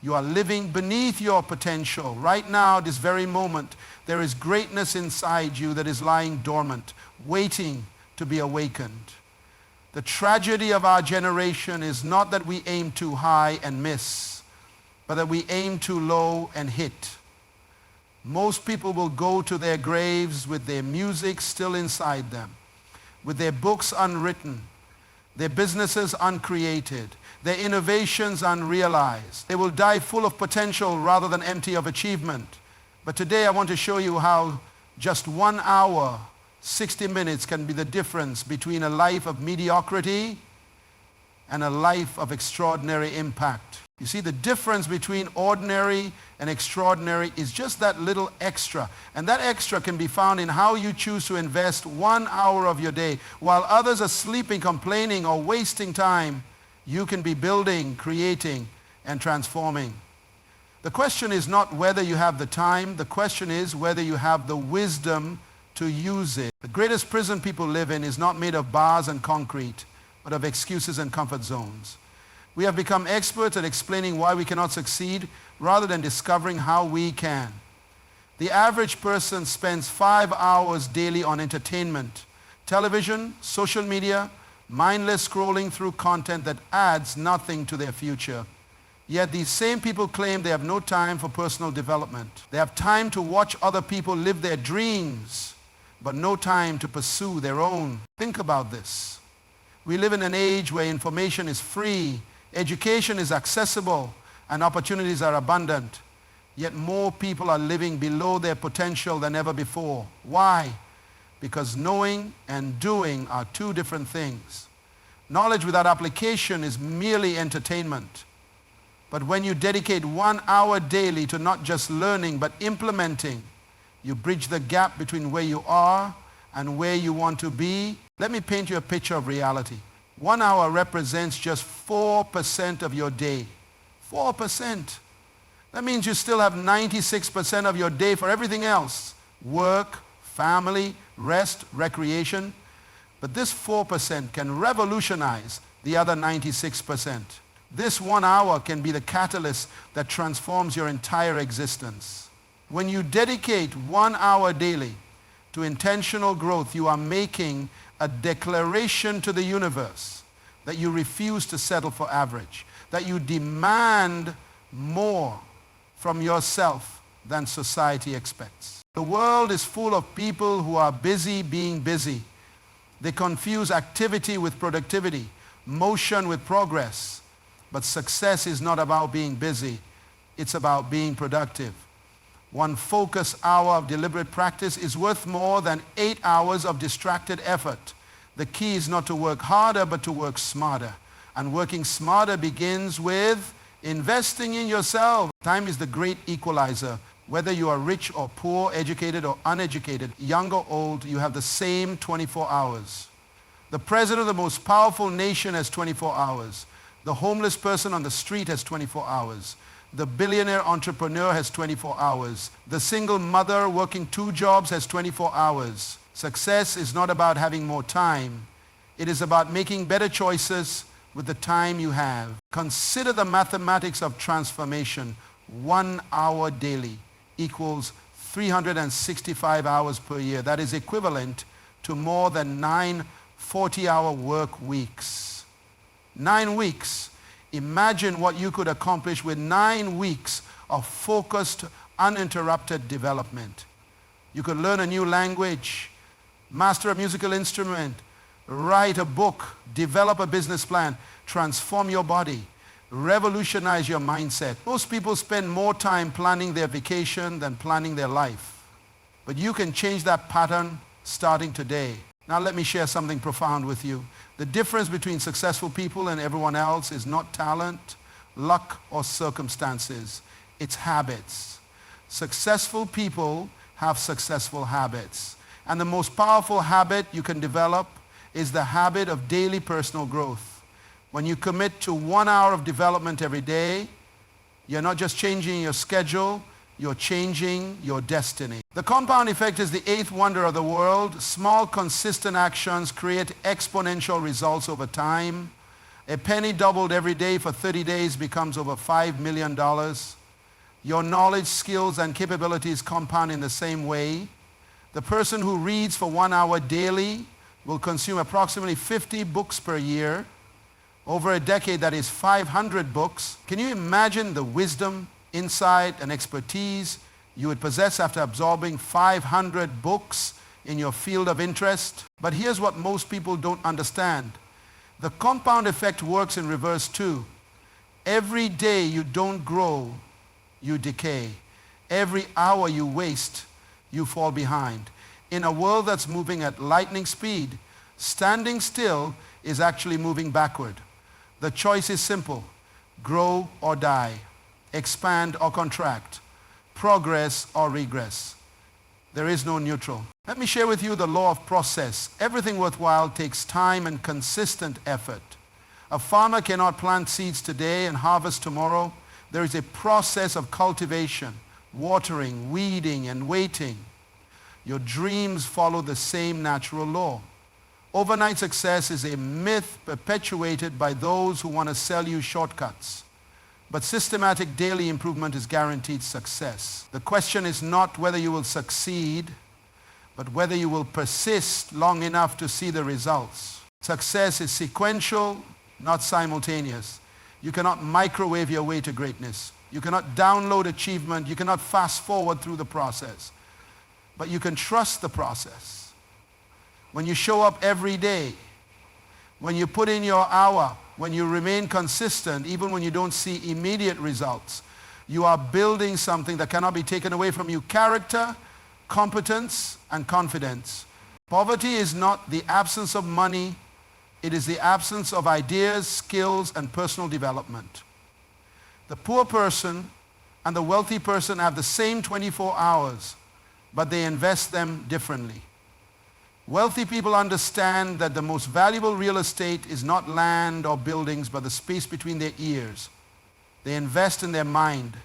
You are living beneath your potential. Right now, this very moment, there is greatness inside you that is lying dormant, waiting to be awakened. The tragedy of our generation is not that we aim too high and miss, but that we aim too low and hit. Most people will go to their graves with their music still inside them, with their books unwritten, their businesses uncreated, their innovations unrealized. They will die full of potential rather than empty of achievement. But today I want to show you how just 1 hour, 60 minutes can be the difference between a life of mediocrity and a life of extraordinary impact. You see, the difference between ordinary and extraordinary is just that little extra. And that extra can be found in how you choose to invest 1 hour of your day. While others are sleeping, complaining, or wasting time, you can be building, creating, and transforming. The question is not whether you have the time. The question is whether you have the wisdom to use it. The greatest prison people live in is not made of bars and concrete, but of excuses and comfort zones. We have become experts at explaining why we cannot succeed rather than discovering how we can. The average person spends 5 hours daily on entertainment, television, social media, mindless scrolling through content that adds nothing to their future. Yet these same people claim they have no time for personal development. They have time to watch other people live their dreams, but no time to pursue their own. Think about this. We live in an age where information is free, education is accessible, and opportunities are abundant. Yet more people are living below their potential than ever before. Why? Because knowing and doing are two different things. Knowledge without application is merely entertainment. But when you dedicate 1 hour daily to not just learning but implementing, you bridge the gap between where you are and where you want to be. Let me paint you a picture of reality. 1 hour represents just 4% of your day. 4%. That means you still have 96% of your day for everything else. Work, family, rest, recreation. But this 4% can revolutionize the other 96%. This 1 hour can be the catalyst that transforms your entire existence. When you dedicate 1 hour daily to intentional growth, you are making a declaration to the universe that you refuse to settle for average, that you demand more from yourself than society expects. The world is full of people who are busy being busy. They confuse activity with productivity, motion with progress. But success is not about being busy. It's about being productive. 1 focused hour of deliberate practice is worth more than 8 hours of distracted effort. The key is not to work harder, but to work smarter. And working smarter begins with investing in yourself. Time is the great equalizer. Whether you are rich or poor, educated or uneducated, young or old, you have the same 24 hours. The president of the most powerful nation has 24 hours. The homeless person on the street has 24 hours. The billionaire entrepreneur has 24 hours. The single mother working 2 jobs has 24 hours. Success is not about having more time. It is about making better choices with the time you have. Consider the mathematics of transformation. 1 hour daily equals 365 hours per year. That is equivalent to more than 9 40-hour work weeks. 9 weeks. Imagine what you could accomplish with 9 weeks of focused, uninterrupted development. You could learn a new language, master a musical instrument, write a book, develop a business plan, transform your body, revolutionize your mindset. Most people spend more time planning their vacation than planning their life. But you can change that pattern starting today. Now let me share something profound with you. The difference between successful people and everyone else is not talent, luck, or circumstances. It's habits. Successful people have successful habits. And the most powerful habit you can develop is the habit of daily personal growth. When you commit to 1 hour of development every day, you're not just changing your schedule, you're changing your destiny. The compound effect is the 8th wonder of the world. Small, consistent actions create exponential results over time. A penny doubled every day for 30 days becomes over $5 million. Your knowledge, skills, and capabilities compound in the same way. The person who reads for 1 hour daily will consume approximately 50 books per year. Over a decade, that is 500 books. Can you imagine the wisdom, insight, and expertise you would possess after absorbing 500 books in your field of interest? But here's what most people don't understand. The compound effect works in reverse too. Every day you don't grow, you decay. Every hour you waste, you fall behind. In a world that's moving at lightning speed, standing still is actually moving backward. The choice is simple: grow or die, expand or contract, progress or regress. There is no neutral. Let me share with you the law of process. Everything worthwhile takes time and consistent effort. A farmer cannot plant seeds today and harvest tomorrow. There is a process of cultivation, watering, weeding, and waiting. Your dreams follow the same natural law. Overnight success is a myth perpetuated by those who want to sell you shortcuts. But systematic daily improvement is guaranteed success. The question is not whether you will succeed, but whether you will persist long enough to see the results. Success is sequential, not simultaneous. You cannot microwave your way to greatness. You cannot download achievement. You cannot fast forward through the process. But you can trust the process. When you show up every day, when you put in your hour, when you remain consistent, even when you don't see immediate results, you are building something that cannot be taken away from you: character, competence, and confidence. Poverty is not the absence of money. It is the absence of ideas, skills, and personal development. The poor person and the wealthy person have the same 24 hours, but they invest them differently. Wealthy people understand that the most valuable real estate is not land or buildings, but the space between their ears. They invest in their mind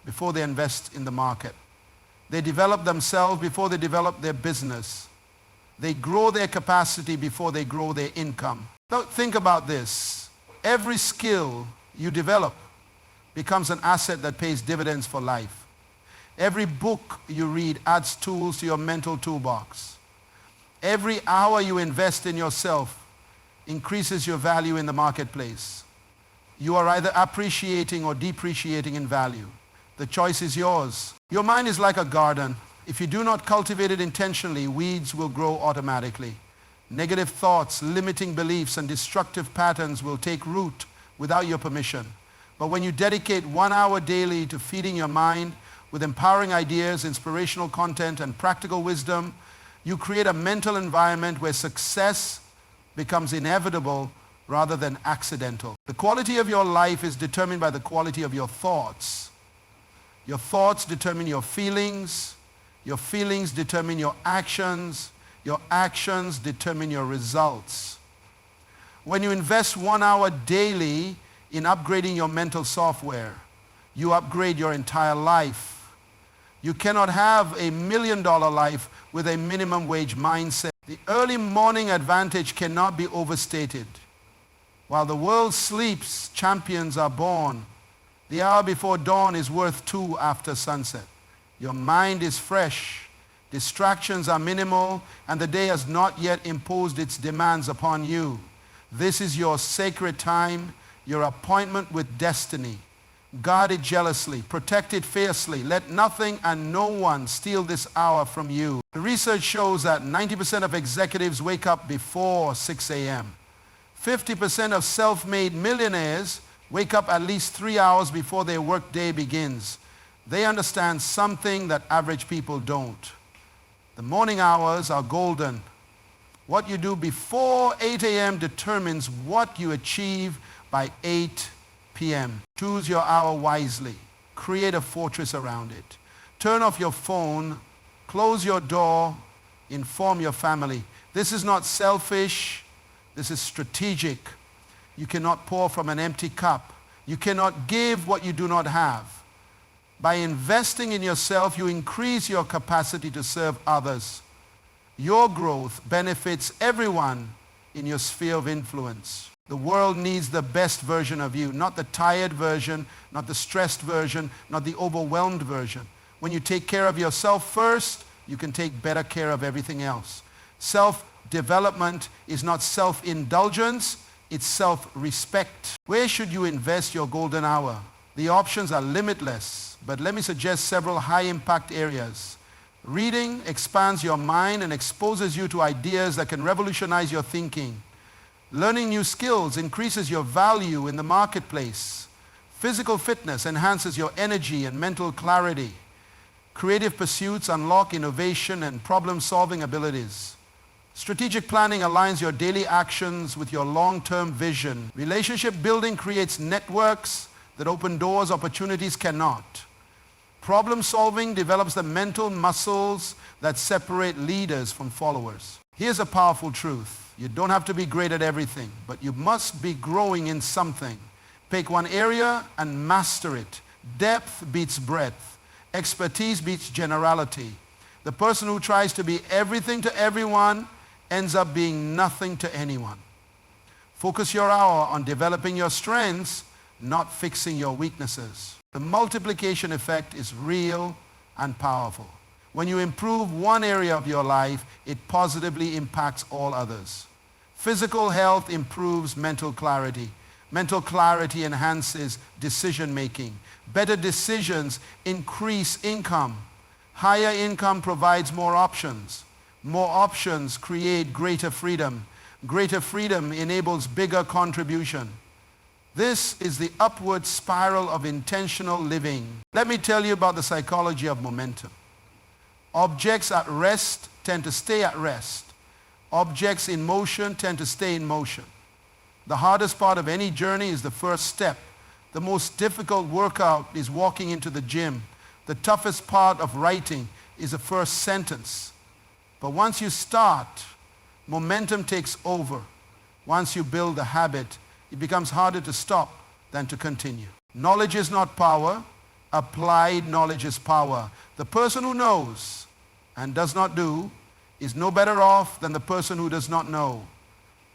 before they invest in the market. They develop themselves before they develop their business. They grow their capacity before they grow their income. Now think about this. Every skill you develop becomes an asset that pays dividends for life. Every book you read adds tools to your mental toolbox. Every hour you invest in yourself increases your value in the marketplace. You are either appreciating or depreciating in value. The choice is yours. Your mind is like a garden. If you do not cultivate it intentionally, weeds will grow automatically. Negative thoughts, limiting beliefs, and destructive patterns will take root without your permission. But when you dedicate 1 hour daily to feeding your mind with empowering ideas, inspirational content, and practical wisdom, you create a mental environment where success becomes inevitable rather than accidental. The quality of your life is determined by the quality of your thoughts. Your thoughts determine your feelings determine your actions determine your results. When you invest 1 hour daily in upgrading your mental software, you upgrade your entire life. You cannot have a $1 million life with a minimum wage mindset. The early morning advantage cannot be overstated. While the world sleeps, champions are born. The hour before dawn is worth 2 after sunset. Your mind is fresh, distractions are minimal, and the day has not yet imposed its demands upon you. This is your sacred time, your appointment with destiny. Guard it jealously, protect it fiercely. Let nothing and no one steal this hour from you. The research shows that 90% of executives wake up before 6 a.m. 50% of self-made millionaires wake up at least 3 hours before their workday begins. They understand something that average people don't. The morning hours are golden. What you do before 8 a.m. determines what you achieve by 8 p.m. Choose your hour wisely. Create a fortress around it. Turn off your phone. Close your door. Inform your family. This is not selfish. This is strategic. You cannot pour from an empty cup. You cannot give what you do not have. By investing in yourself, you increase your capacity to serve others. Your growth benefits everyone in your sphere of influence. The world needs the best version of you, not the tired version, not the stressed version, not the overwhelmed version. When you take care of yourself first, you can take better care of everything else. Self-development is not self-indulgence, it's self-respect. Where should you invest your golden hour? The options are limitless, but let me suggest several high-impact areas. Reading expands your mind and exposes you to ideas that can revolutionize your thinking. Learning new skills increases your value in the marketplace. Physical fitness enhances your energy and mental clarity. Creative pursuits unlock innovation and problem-solving abilities. Strategic planning aligns your daily actions with your long-term vision. Relationship building creates networks that open doors opportunities cannot. Problem solving develops the mental muscles that separate leaders from followers. Here's a powerful truth. You don't have to be great at everything, but you must be growing in something. Pick one area and master it. Depth beats breadth. Expertise beats generality. The person who tries to be everything to everyone ends up being nothing to anyone. Focus your hour on developing your strengths, not fixing your weaknesses. The multiplication effect is real and powerful. When you improve one area of your life, it positively impacts all others. Physical health improves mental clarity. Mental clarity enhances decision-making. Better decisions increase income. Higher income provides more options. More options create greater freedom. Greater freedom enables bigger contribution. This is the upward spiral of intentional living. Let me tell you about the psychology of momentum. Objects at rest tend to stay at rest. Objects in motion tend to stay in motion. The hardest part of any journey is the first step. The most difficult workout is walking into the gym. The toughest part of writing is the first sentence. But once you start, momentum takes over. Once you build a habit, it becomes harder to stop than to continue. Knowledge is not power. Applied knowledge is power. The person who knows and does not do is no better off than the person who does not know.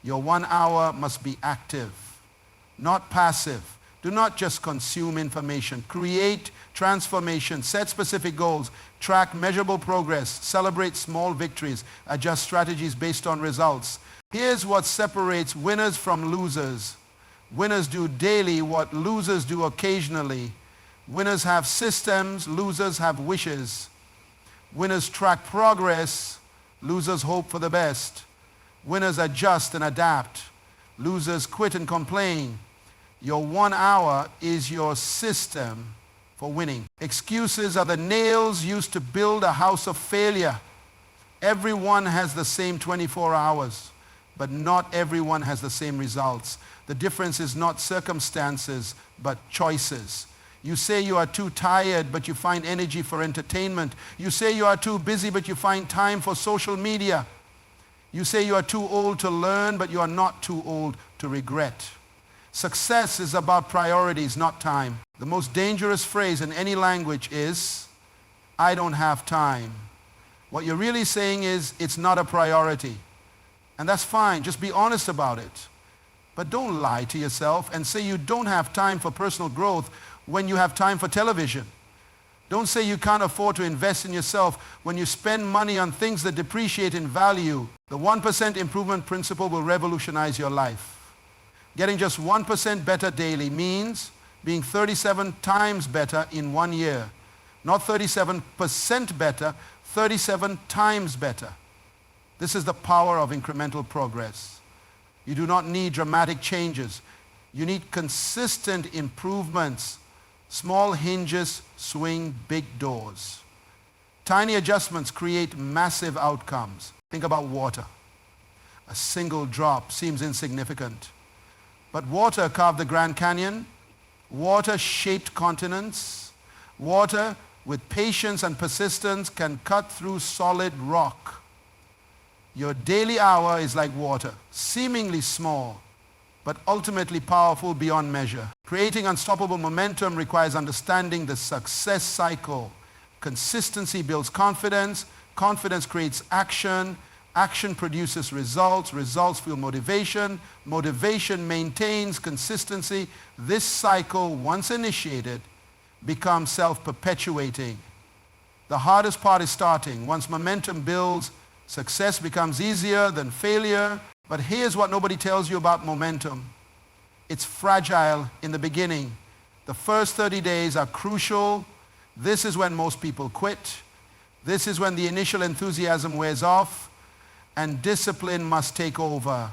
Your 1 hour must be active, not passive. Do not just consume information. Create transformation. Set specific goals. Track measurable progress. Celebrate small victories. Adjust strategies based on results. Here's what separates winners from losers. Winners do daily what losers do occasionally. Winners have systems. Losers have wishes. Winners track progress. Losers hope for the best. Winners adjust and adapt. Losers quit and complain. Your 1 hour is your system for winning. Excuses are the nails used to build a house of failure. Everyone has the same 24 hours, but not everyone has the same results. The difference is not circumstances, but choices. You say you are too tired, but you find energy for entertainment. You say you are too busy, but you find time for social media. You say you are too old to learn, but you are not too old to regret. Success is about priorities, not time. The most dangerous phrase in any language is, I don't have time. What you're really saying is, it's not a priority. And that's fine. Just be honest about it. But don't lie to yourself and say you don't have time for personal growth when you have time for television. Don't say you can't afford to invest in yourself when you spend money on things that depreciate in value. The 1% improvement principle will revolutionize your life. Getting just 1% better daily means being 37 times better in 1 year. Not 37% better, 37 times better. This is the power of incremental progress. You do not need dramatic changes. You need consistent improvements. Small hinges swing big doors. Tiny adjustments create massive outcomes. Think about water. A single drop seems insignificant. But water carved the Grand Canyon. Water shaped continents. Water, with patience and persistence, can cut through solid rock. Your daily hour is like water, seemingly small, but ultimately powerful beyond measure. Creating unstoppable momentum requires understanding the success cycle. Consistency builds confidence. Confidence creates action. Action produces results. Results fuel motivation. Motivation maintains consistency. This cycle, once initiated, becomes self-perpetuating. The hardest part is starting. Once momentum builds, success becomes easier than failure. But here's what nobody tells you about momentum. It's fragile in the beginning. The first 30 days are crucial. This is when most people quit. This is when the initial enthusiasm wears off and discipline must take over.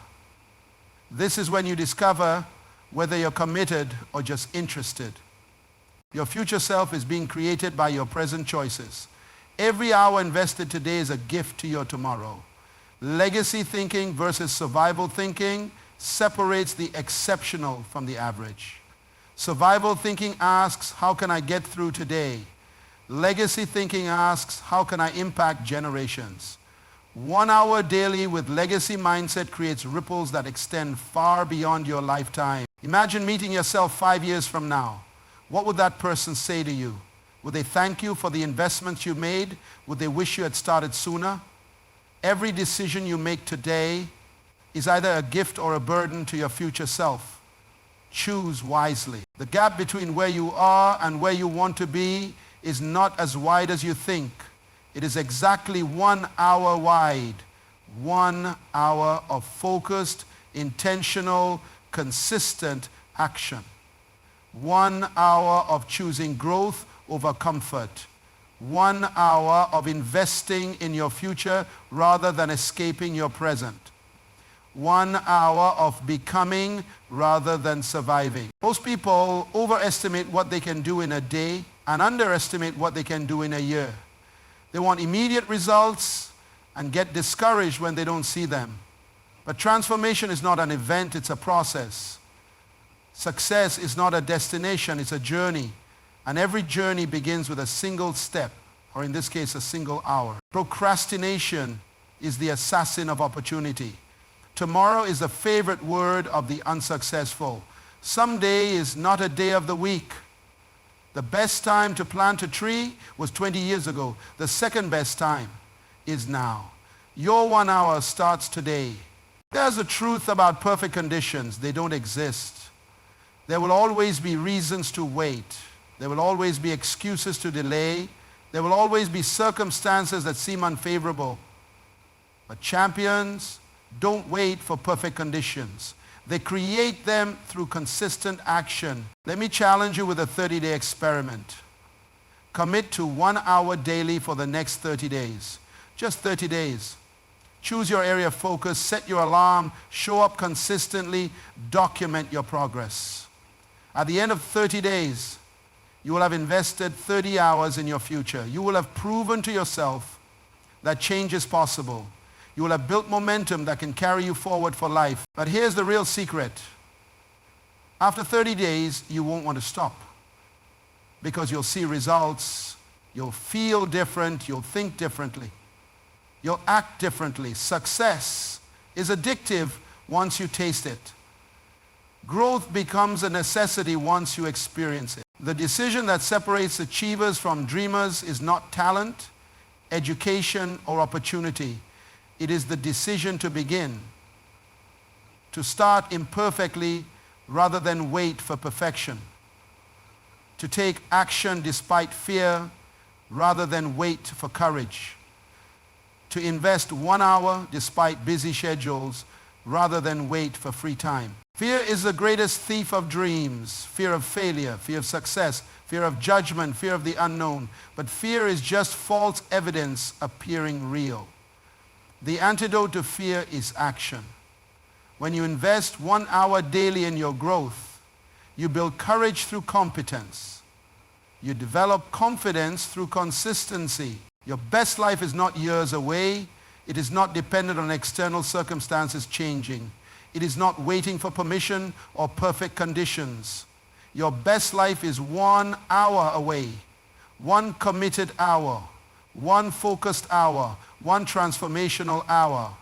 This is when you discover whether you're committed or just interested. Your future self is being created by your present choices. Every hour invested today is a gift to your tomorrow. Legacy thinking versus survival thinking separates the exceptional from the average. Survival thinking asks, how can I get through today? Legacy thinking asks, how can I impact generations? 1 hour daily with legacy mindset creates ripples that extend far beyond your lifetime. Imagine meeting yourself 5 years from now. What would that person say to you? Would they thank you for the investments you made? Would they wish you had started sooner? Every decision you make today is either a gift or a burden to your future self. Choose wisely. The gap between where you are and where you want to be is not as wide as you think. It is exactly 1 hour wide. 1 hour of focused, intentional, consistent action. 1 hour of choosing growth over comfort. 1 hour of investing in your future rather than escaping your present. 1 hour of becoming rather than surviving. Most people overestimate what they can do in a day and underestimate what they can do in a year. They want immediate results and get discouraged when they don't see them. But transformation is not an event, it's a process. Success is not a destination, it's a journey. And every journey begins with a single step, or in this case, a single hour. Procrastination is the assassin of opportunity. Tomorrow is the favorite word of the unsuccessful. Someday is not a day of the week. The best time to plant a tree was 20 years ago. The second best time is now. Your 1 hour starts today. There's a truth about perfect conditions. They don't exist. There will always be reasons to wait. There will always be excuses to delay. There will always be circumstances that seem unfavorable. But champions don't wait for perfect conditions. They create them through consistent action. Let me challenge you with a 30-day experiment. Commit to 1 hour daily for the next 30 days. Just 30 days. Choose your area of focus, set your alarm, show up consistently, document your progress. At the end of 30 days, you will have invested 30 hours in your future. You will have proven to yourself that change is possible. You will have built momentum that can carry you forward for life. But here's the real secret. After 30 days, you won't want to stop because you'll see results, you'll feel different, you'll think differently, you'll act differently. Success is addictive once you taste it. Growth becomes a necessity once you experience it. The decision that separates achievers from dreamers is not talent, education, or opportunity. It is the decision to begin, to start imperfectly rather than wait for perfection, to take action despite fear rather than wait for courage, to invest 1 hour despite busy schedules rather than wait for free time. Fear is the greatest thief of dreams. Fear of failure, fear of success, fear of judgment, fear of the unknown. But fear is just false evidence appearing real. The antidote to fear is action. When you invest 1 hour daily in your growth, you build courage through competence. You develop confidence through consistency. Your best life is not years away. It is not dependent on external circumstances changing. It is not waiting for permission or perfect conditions. Your best life is 1 hour away. 1 committed hour. 1 focused hour. 1 transformational hour.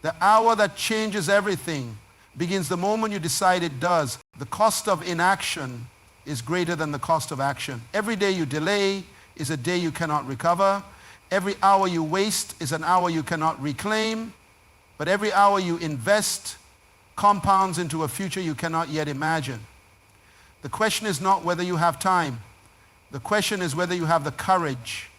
The hour that changes everything begins the moment you decide it does. The cost of inaction is greater than the cost of action. Every day you delay is a day you cannot recover. Every hour you waste is an hour you cannot reclaim, but every hour you invest compounds into a future you cannot yet imagine. The question is not whether you have time. The question is whether you have the courage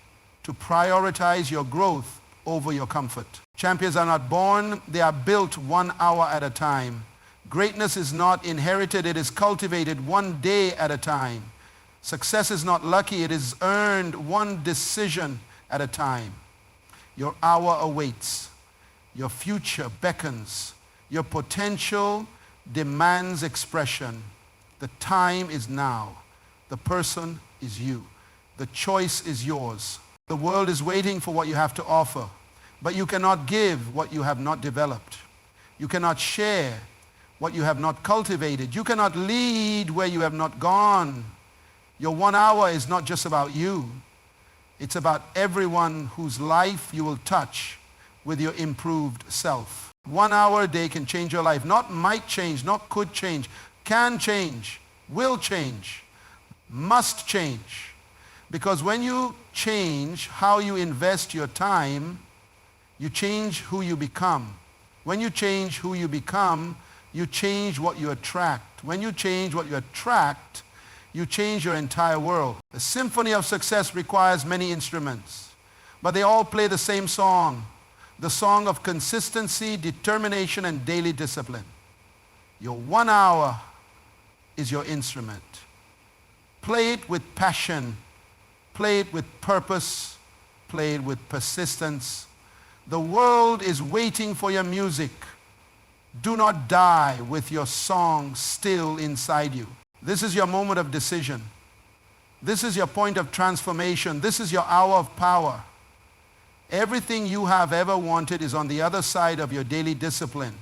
to prioritize your growth over your comfort. Champions are not born, they are built 1 hour at a time. Greatness is not inherited, it is cultivated 1 day at a time. Success is not lucky, it is earned 1 decision at a time. Your hour awaits. Your future beckons. Your potential demands expression. The time is now. The person is you. The choice is yours. The world is waiting for what you have to offer, but you cannot give what you have not developed. You cannot share what you have not cultivated. You cannot lead where you have not gone. Your 1 hour is not just about you. It's about everyone whose life you will touch with your improved self. 1 hour a day can change your life. Not might change, not could change, can change, will change, must change. Because when you change how you invest your time, you change who you become. When you change who you become, you change what you attract. When you change what you attract, you change your entire world. The symphony of success requires many instruments, but they all play the same song, the song of consistency, determination, and daily discipline. Your 1 hour is your instrument. Play it with passion, play it with purpose, play it with persistence. The world is waiting for your music. Do not die with your song still inside you. This is your moment of decision. This is your point of transformation. This is your hour of power. Everything you have ever wanted is on the other side of your daily discipline.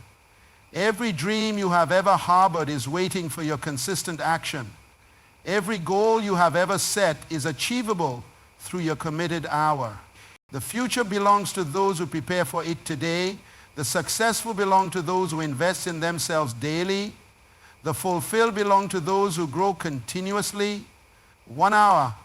Every dream you have ever harbored is waiting for your consistent action. Every goal you have ever set is achievable through your committed hour. The future belongs to those who prepare for it today. The successful belong to those who invest in themselves daily. The fulfilled belong to those who grow continuously. 1 hour,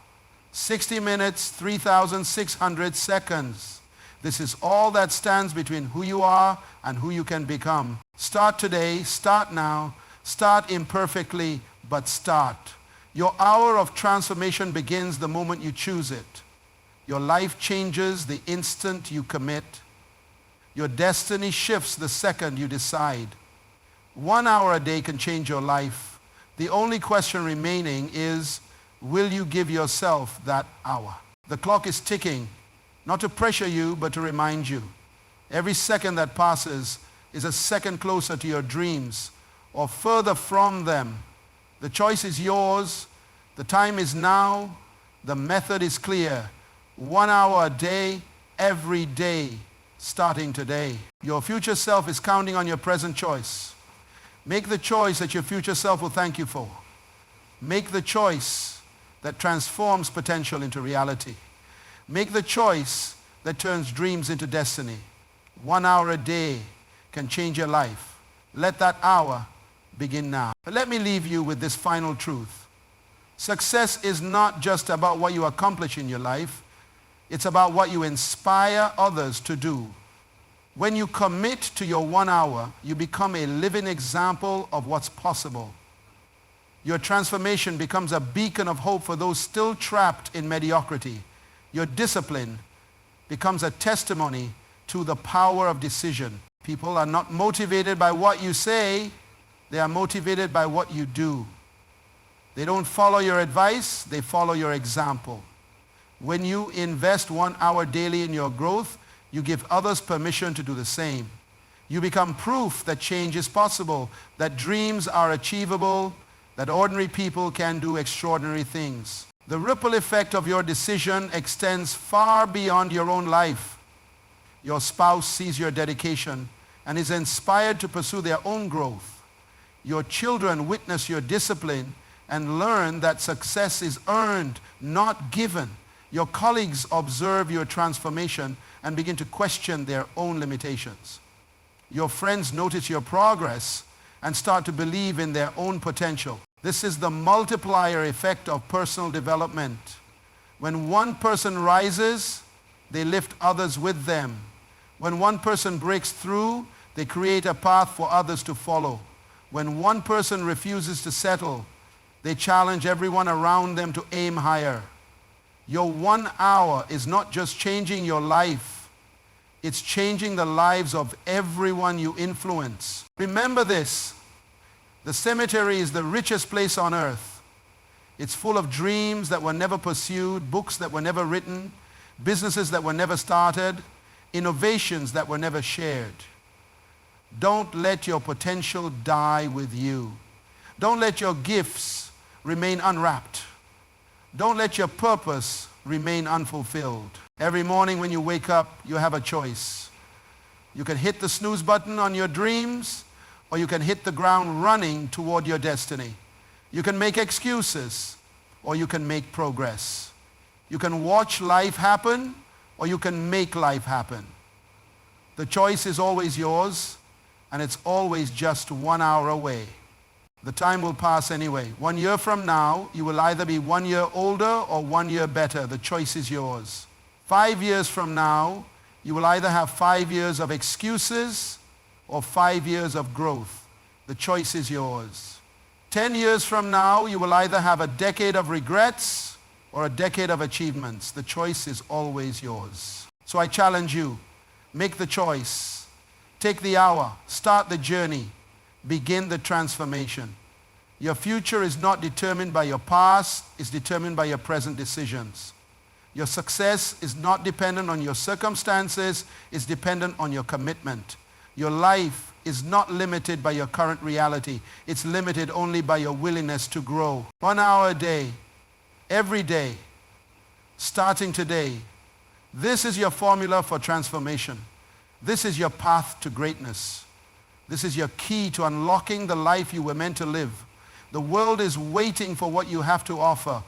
60 minutes, 3,600 seconds. This is all that stands between who you are and who you can become. Start today, start now, start imperfectly, but start. Your hour of transformation begins the moment you choose it. Your life changes the instant you commit. Your destiny shifts the second you decide. 1 hour a day can change your life. The only question remaining is, will you give yourself that hour? The clock is ticking, not to pressure you, but to remind you. Every second that passes is a second closer to your dreams or further from them. The choice is yours. The time is now. The method is clear. 1 hour a day, every day, starting today. Your future self is counting on your present choice. Make the choice that your future self will thank you for. Make the choice that transforms potential into reality. Make the choice that turns dreams into destiny. 1 hour a day can change your life. Let that hour begin now. But let me leave you with this final truth. Success is not just about what you accomplish in your life. It's about what you inspire others to do. When you commit to your 1 hour, you become a living example of what's possible. Your transformation becomes a beacon of hope for those still trapped in mediocrity. Your discipline becomes a testimony to the power of decision. People are not motivated by what you say, they are motivated by what you do. They don't follow your advice, they follow your example. When you invest 1 hour daily in your growth, you give others permission to do the same. You become proof that change is possible, that dreams are achievable, that ordinary people can do extraordinary things. The ripple effect of your decision extends far beyond your own life. Your spouse sees your dedication and is inspired to pursue their own growth. Your children witness your discipline and learn that success is earned, not given. Your colleagues observe your transformation and begin to question their own limitations. Your friends notice your progress and start to believe in their own potential. This is the multiplier effect of personal development. When one person rises, they lift others with them. When one person breaks through, they create a path for others to follow. When one person refuses to settle, they challenge everyone around them to aim higher. Your 1 hour is not just changing your life, it's changing the lives of everyone you influence. Remember this, the cemetery is the richest place on earth. It's full of dreams that were never pursued, books that were never written, businesses that were never started, innovations that were never shared. Don't let your potential die with you. Don't let your gifts remain unwrapped. Don't let your purpose remain unfulfilled. Every morning when you wake up, you have a choice. You can hit the snooze button on your dreams, or you can hit the ground running toward your destiny. You can make excuses, or you can make progress. You can watch life happen, or you can make life happen. The choice is always yours, and it's always just 1 hour away. The time will pass anyway. 1 year from now, you will either be 1 year older or 1 year better. The choice is yours. 5 years from now, you will either have 5 years of excuses or 5 years of growth. The choice is yours. 10 years from now, you will either have a decade of regrets or a decade of achievements. The choice is always yours. So I challenge you, make the choice. Take the hour, start the journey, begin the transformation. Your future is not determined by your past, it's determined by your present decisions. Your success is not dependent on your circumstances, it's dependent on your commitment. Your life is not limited by your current reality, it's limited only by your willingness to grow. 1 hour a day, every day, starting today. This is your formula for transformation. This is your path to greatness. This is your key to unlocking the life you were meant to live. The world is waiting for what you have to offer.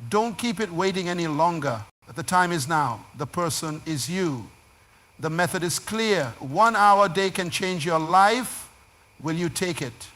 Don't keep it waiting any longer. The time is now. The person is you. The method is clear. 1 hour a day can change your life. Will you take it?